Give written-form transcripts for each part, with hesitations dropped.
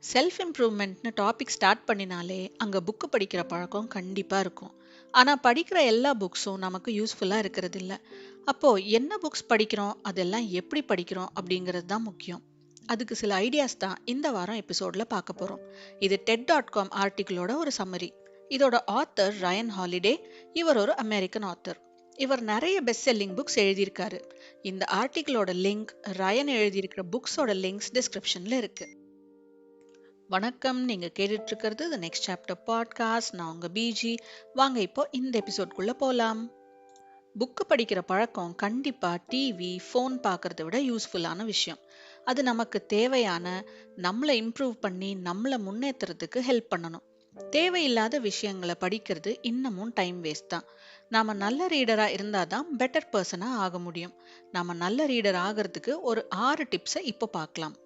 Self இம்ப்ரூவ்மெண்ட்னு topic start பண்ணினாலே அங்கே book படிக்கிற பழக்கம் கண்டிப்பாக இருக்கும். ஆனால் படிக்கிற எல்லா புக்ஸும் நமக்கு யூஸ்ஃபுல்லாக இருக்கிறது இல்லை. அப்போது என்ன புக்ஸ் படிக்கிறோம், அதெல்லாம் எப்படி படிக்கிறோம் அப்படிங்கிறது தான் முக்கியம். அதுக்கு சில ஐடியாஸ் தான் இந்த வாரம் எபிசோடில் பார்க்க போகிறோம். இது TED.com ஆர்டிக்கிளோட ஒரு சம்மரி. இதோட ஆத்தர் ரயன் ஹாலிடே. இவர் ஒரு அமெரிக்கன் ஆத்தர். இவர் நிறைய பெஸ்ட் செல்லிங் புக்ஸ் எழுதியிருக்காரு. இந்த ஆர்டிக்கிளோட லிங்க், ரயன் எழுதியிருக்கிற புக்ஸோட லிங்க்ஸ் டிஸ்கிரிப்ஷனில் இருக்கு. வணக்கம், நீங்க கேட்டுட்டு இருக்கிறது தி நெக்ஸ்ட் சாப்டர் பாட்காஸ்ட். நான் உங்க பிஜி. வாங்க இப்போ இந்த எபிசோட்குள்ள போலாம். புக்கு படிக்கிற பழக்கம் கண்டிப்பா டிவி, ஃபோன் பார்க்கறத விட யூஸ்ஃபுல்லான விஷயம். அது நமக்கு தேவையான, நம்மளை இம்ப்ரூவ் பண்ணி நம்மளை முன்னேற்றுறதுக்கு ஹெல்ப் பண்ணணும். தேவையில்லாத விஷயங்களை படிக்கிறது இன்னமும் டைம் வேஸ்ட் தான். நாம நல்ல ரீடரா இருந்தாதான் பெட்டர் பர்சனா ஆக முடியும். நாம நல்ல ரீடர் ஆகிறதுக்கு ஒரு 6 டிப்ஸை இப்போ பார்க்கலாம்.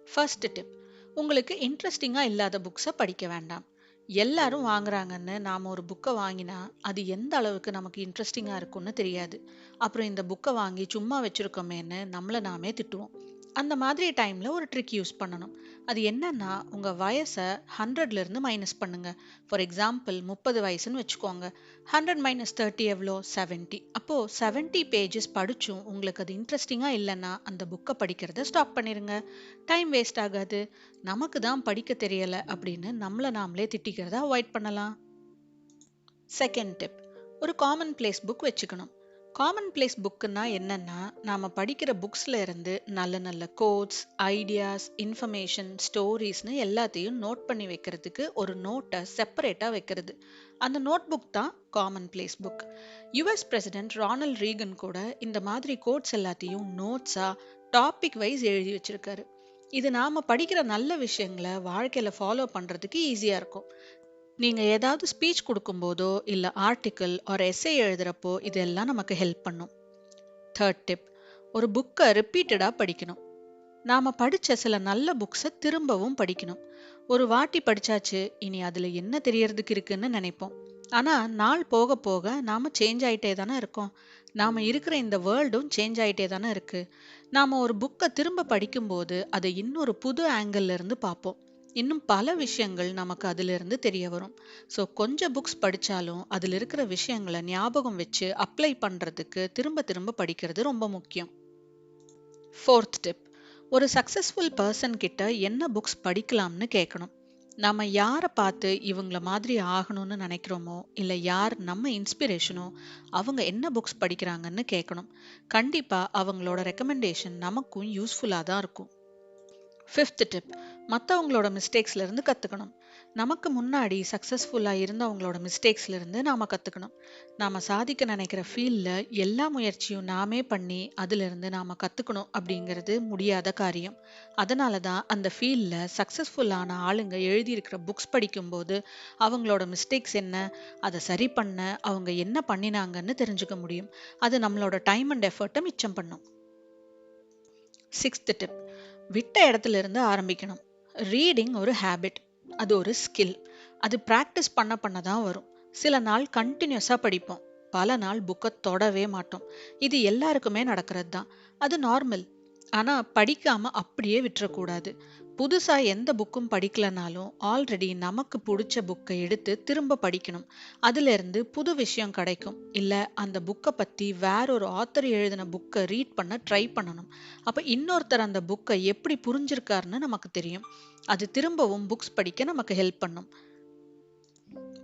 ஃபர்ஸ்ட் டிப்: உங்களுக்கு இன்ட்ரெஸ்டிங்காக இல்லாத புக்ஸை படிக்க வேண்டாம். எல்லாரும் வாங்குறாங்கன்னு நாம் ஒரு புக்கை வாங்கினா அது எந்த அளவுக்கு நமக்கு இன்ட்ரெஸ்டிங்காக இருக்கும்னு தெரியாது. அப்புறம் இந்த புக்கை வாங்கி சும்மா வச்சுருக்கோமேன்னு நம்மளை நாமே திட்டுவோம். அந்த மாதிரி டைமில் ஒரு ட்ரிக் யூஸ் பண்ணணும். அது என்னன்னா, உங்கள் வயசை 100லேருந்து மைனஸ் பண்ணுங்க. ஃபார் எக்ஸாம்பிள் 30 வயசுன்னு வச்சுக்கோங்க. 100 மைனஸ் 30 எவ்வளோ? 70. அப்போது 70 பேஜஸ் படிச்சும் உங்களுக்கு அது இன்ட்ரெஸ்டிங்காக இல்லைன்னா அந்த புக்கை படிக்கிறத ஸ்டாப் பண்ணிடுங்க. டைம் வேஸ்ட் ஆகாது. நமக்கு தான் படிக்க தெரியலை அப்படின்னு நம்மளை நாமளே திட்டிக்கிறத அவாய்ட் பண்ணலாம். செகண்ட் டிப்: ஒரு காமன் பிளேஸ் புக் வச்சுக்கணும். காமன் பிளேஸ் புக்குன்னா என்னன்னா, நாம படிக்கிற புக்ஸ்ல இருந்து நல்ல நல்ல கோட்ஸ், ஐடியாஸ், இன்ஃபர்மேஷன், ஸ்டோரிஸ்னு எல்லாத்தையும் நோட் பண்ணி வைக்கிறதுக்கு ஒரு நோட்டை செப்பரேட்டா வைக்கிறது. அந்த நோட் புக் தான் common place book. US president Ronald Reagan கூட இந்த மாதிரி கோட்ஸ் எல்லாத்தையும் நோட்ஸா டாபிக் வைஸ் எழுதி வச்சிருக்காரு. இது நாம படிக்கிற நல்ல விஷயங்களை வாழ்க்கையில ஃபாலோ பண்றதுக்கு ஈஸியா இருக்கும். நீங்க ஏதாவது ஸ்பீச் கொடுக்கும்போதோ இல்ல ஆர்டிக்கிள் ஒரு எஸ்ஸே எழுதுறப்போ இதெல்லாம் நமக்கு ஹெல்ப் பண்ணும். தேர்ட் டிப்: ஒரு புக்கை ரிப்பீட்டடா படிக்கணும். நாம படிச்ச சில நல்ல புக்ஸை திரும்பவும் படிக்கணும். ஒரு வாட்டி படிச்சாச்சு, இனி அதுல என்ன தெரியறதுக்கு இருக்குன்னு நினைப்போம். ஆனா நாள் போக போக நாம சேஞ்ச் ஆயிட்டே தானே இருக்கோம். நாம இருக்கிற இந்த வேர்ல்டும் சேஞ்ச் ஆயிட்டே தானே இருக்கு. நாம ஒரு புக்கை திரும்ப படிக்கும்போது அதை இன்னொரு புது ஆங்கிள் இருந்து பார்ப்போம். இன்னும் பல விஷயங்கள் நமக்கு அதுல இருந்து தெரிய வரும். ஸோ கொஞ்சம் புக்ஸ் படிச்சாலும் அதுல இருக்கிற விஷயங்களை ஞாபகம் வச்சு அப்ளை பண்றதுக்கு திரும்ப திரும்ப படிக்கிறது ரொம்ப முக்கியம். ஃபோர்த் டிப்: ஒரு சக்சஸ்ஃபுல் பர்சன் கிட்ட என்ன புக்ஸ் படிக்கலாம்னு கேட்கணும். நாம யாரை பார்த்து இவங்கள மாதிரி ஆகணும்னு நினைக்கிறோமோ இல்ல யார் நம்ம இன்ஸ்பிரேஷனோ அவங்க என்ன புக்ஸ் படிக்கிறாங்கன்னு கேட்கணும். கண்டிப்பா அவங்களோட ரெக்கமெண்டேஷன் நமக்கும் யூஸ்ஃபுல்லாக தான் இருக்கும். ஃபிஃப்த் டிப்: மற்றவங்களோட மிஸ்டேக்ஸ்ல இருந்து கற்றுக்கணும். நமக்கு முன்னாடி சக்ஸஸ்ஃபுல்லாக இருந்தவங்களோட மிஸ்டேக்ஸ்ல இருந்து நாம கற்றுக்கணும். நாம சாதிக்க நினைக்கிற ஃபீல்டில் எல்லா முயற்சியும் நாமே பண்ணி அதிலிருந்து நாம கற்றுக்கணும் அப்படிங்கிறது முடியாத காரியம். அதனால தான் அந்த ஃபீல்டில் சக்ஸஸ்ஃபுல்லான ஆளுங்க எழுதியிருக்கிற புக்ஸ் படிக்கும்போது அவங்களோட மிஸ்டேக்ஸ் என்ன, அதை சரி பண்ண அவங்க என்ன பண்ணினாங்கன்னு தெரிஞ்சுக்க முடியும். அது நம்மளோட டைம் அண்ட் எஃபர்ட்டை மிச்சம் பண்ணும். சிக்ஸ்த் டிப்: விட்ட இடத்துல இருந்து ஆரம்பிக்கணும். ரீடிங் ஒரு ஹேபிட், அது ஒரு ஸ்கில். அது ப்ராக்டிஸ் பண்ண தான் வரும். சில நாள் கண்டினியூஸாக படிப்போம், பல நாள் புக்கை தொடவே மாட்டோம். இது எல்லாருக்குமே நடக்கிறது தான். அது நார்மல். ஆனால் படிக்காம அப்படியே விட்டுறக்கூடாது. புதுசா எந்த புக்கும் படிக்கலனாலும் ஆல்ரெடி நமக்கு பிடிச்ச புக்கை எடுத்து திரும்ப படிக்கணும். அதுல இருந்து புது விஷயம் கிடைக்கும். இல்ல அந்த புக்கை பத்தி வேற ஒரு ஆத்தர் எழுதின புக்கை ரீட் பண்ண ட்ரை பண்ணணும். அப்ப இன்னொருத்தர் அந்த புக்கை எப்படி புரிஞ்சிருக்காருன்னு நமக்கு தெரியும். அது திரும்பவும் புக்ஸ் படிக்க நமக்கு ஹெல்ப் பண்ணும்.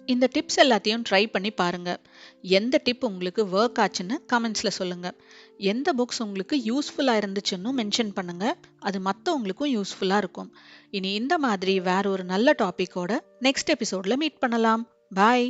இந்த டிப்ஸ் எல்லாத்தையும் ட்ரை பண்ணி பாருங்க. எந்த டிப் உங்களுக்கு ஒர்க் ஆச்சுன்னு கமெண்ட்ஸ்ல சொல்லுங்க. எந்த புக்ஸ் உங்களுக்கு யூஸ்ஃபுல்லா இருந்துச்சுன்னு மென்ஷன் பண்ணுங்க. அது மற்றவங்களுக்கும் யூஸ்ஃபுல்லா இருக்கும். இனி இந்த மாதிரி வேற ஒரு நல்ல டாபிக்கோட நெக்ஸ்ட் எபிசோட்ல மீட் பண்ணலாம். பாய்.